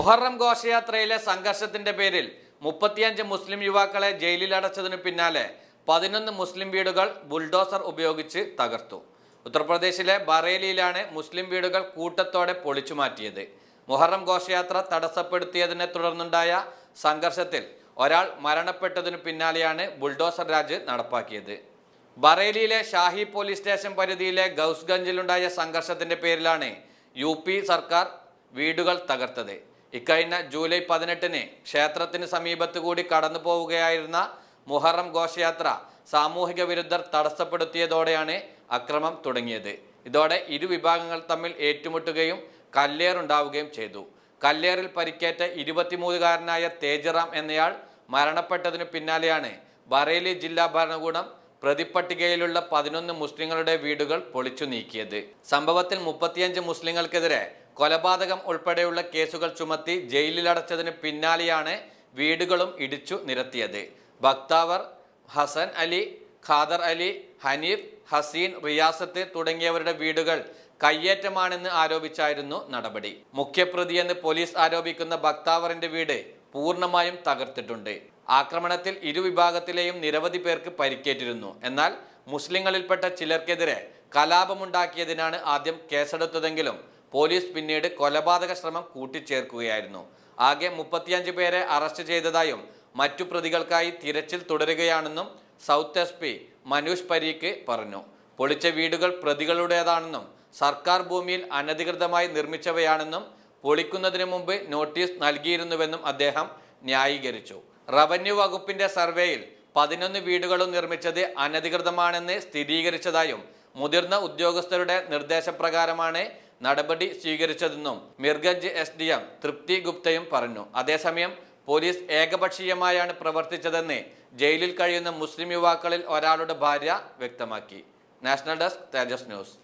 മുഹറം ഘോഷയാത്രയിലെ സംഘർഷത്തിന്റെ പേരിൽ 35 മുസ്ലിം യുവാക്കളെ ജയിലിൽ അടച്ചതിനു പിന്നാലെ 11 മുസ്ലിം വീടുകൾ ബുൾഡോസർ ഉപയോഗിച്ച് തകർത്തു. ഉത്തർപ്രദേശിലെ ബറേലിയിലാണ് മുസ്ലിം വീടുകൾ കൂട്ടത്തോടെ പൊളിച്ചു മാറ്റിയത്. മുഹറം ഘോഷയാത്ര തടസ്സപ്പെടുത്തിയതിനെ തുടർന്നുണ്ടായ സംഘർഷത്തിൽ ഒരാൾ മരണപ്പെട്ടതിനു പിന്നാലെയാണ് ബുൾഡോസർ രാജ് നടപ്പാക്കിയത്. ബറേലിയിലെ ഷാഹി പോലീസ് സ്റ്റേഷൻ പരിധിയിലെ ഗൗസ്ഗഞ്ചിലുണ്ടായ സംഘർഷത്തിന്റെ പേരിലാണ് UP സർക്കാർ വീടുകൾ തകർത്തത്. ഇക്കഴിഞ്ഞ ജൂലൈ 18-ന് ക്ഷേത്രത്തിന് സമീപത്തു കൂടി കടന്നു പോവുകയായിരുന്ന മുഹറം ഘോഷയാത്ര സാമൂഹിക വിരുദ്ധർ തടസ്സപ്പെടുത്തിയതോടെയാണ് അക്രമം തുടങ്ങിയത്. ഇതോടെ ഇരു വിഭാഗങ്ങൾ തമ്മിൽ ഏറ്റുമുട്ടുകയും കല്ലേറുണ്ടാവുകയും ചെയ്തു. കല്ലേറിൽ പരിക്കേറ്റ 23-കാരനായ തേജറാം എന്നയാൾ മരണപ്പെട്ടതിനു പിന്നാലെയാണ് ബറേലി ജില്ലാ ഭരണകൂടം പ്രതിപട്ടികയിലുള്ള 11 മുസ്ലിങ്ങളുടെ വീടുകൾ പൊളിച്ചു നീക്കിയത്. സംഭവത്തിൽ 35 മുസ്ലിങ്ങൾക്കെതിരെ കൊലപാതകം ഉൾപ്പെടെയുള്ള കേസുകൾ ചുമത്തി ജയിലിലടച്ചതിന് പിന്നാലെയാണ് വീടുകളും ഇടിച്ചു നിരത്തിയത്. ഭക്താവർ, ഹസൻ അലി, ഖാദർ അലി, ഹനീഫ്, ഹസീൻ, റിയാസത്ത് തുടങ്ങിയവരുടെ വീടുകൾ കയ്യേറ്റമാണെന്ന് ആരോപിച്ചായിരുന്നു നടപടി. മുഖ്യപ്രതിയെന്ന് പോലീസ് ആരോപിക്കുന്ന ഭക്താവറിന്റെ വീട് പൂർണ്ണമായും തകർത്തിട്ടുണ്ട്. ആക്രമണത്തിൽ ഇരുവിഭാഗത്തിലെയും നിരവധി പേർക്ക് പരിക്കേറ്റിരുന്നു. എന്നാൽ മുസ്ലിങ്ങളിൽപ്പെട്ട ചിലർക്കെതിരെ കലാപമുണ്ടാക്കിയതിനാണ് ആദ്യം കേസെടുത്തതെങ്കിലും പോലീസ് പിന്നീട് കൊലപാതക ശ്രമം കൂട്ടിച്ചേർക്കുകയായിരുന്നു. ആകെ 35 പേരെ അറസ്റ്റ് ചെയ്തതായും മറ്റു പ്രതികൾക്കായി തിരച്ചിൽ തുടരുകയാണെന്നും സൗത്ത് SP മനൂഷ് പരീക്ക് പറഞ്ഞു. പൊളിച്ച വീടുകൾ പ്രതികളുടേതാണെന്നും സർക്കാർ ഭൂമിയിൽ അനധികൃതമായി നിർമ്മിച്ചവയാണെന്നും പൊളിക്കുന്നതിന് മുമ്പ് നോട്ടീസ് നൽകിയിരുന്നുവെന്നും അദ്ദേഹം ന്യായീകരിച്ചു. റവന്യൂ വകുപ്പിന്റെ സർവേയിൽ 11 വീടുകളും നിർമ്മിച്ചത് അനധികൃതമാണെന്ന് സ്ഥിരീകരിച്ചതായും മുതിർന്ന ഉദ്യോഗസ്ഥരുടെ നിർദ്ദേശപ്രകാരമാണ് നടപടി സ്വീകരിച്ചതെന്നും മിർഗഞ്ച് SDM തൃപ്തി ഗുപ്തയും പറഞ്ഞു. അതേസമയം പോലീസ് ഏകപക്ഷീയമായാണ് പ്രവർത്തിച്ചതെന്ന് ജയിലിൽ കഴിയുന്ന മുസ്ലിം യുവാക്കളിൽ ഒരാളുടെ ഭാര്യ വ്യക്തമാക്കി. നാഷണൽ ഡെസ്ക്, തേജസ് ന്യൂസ്.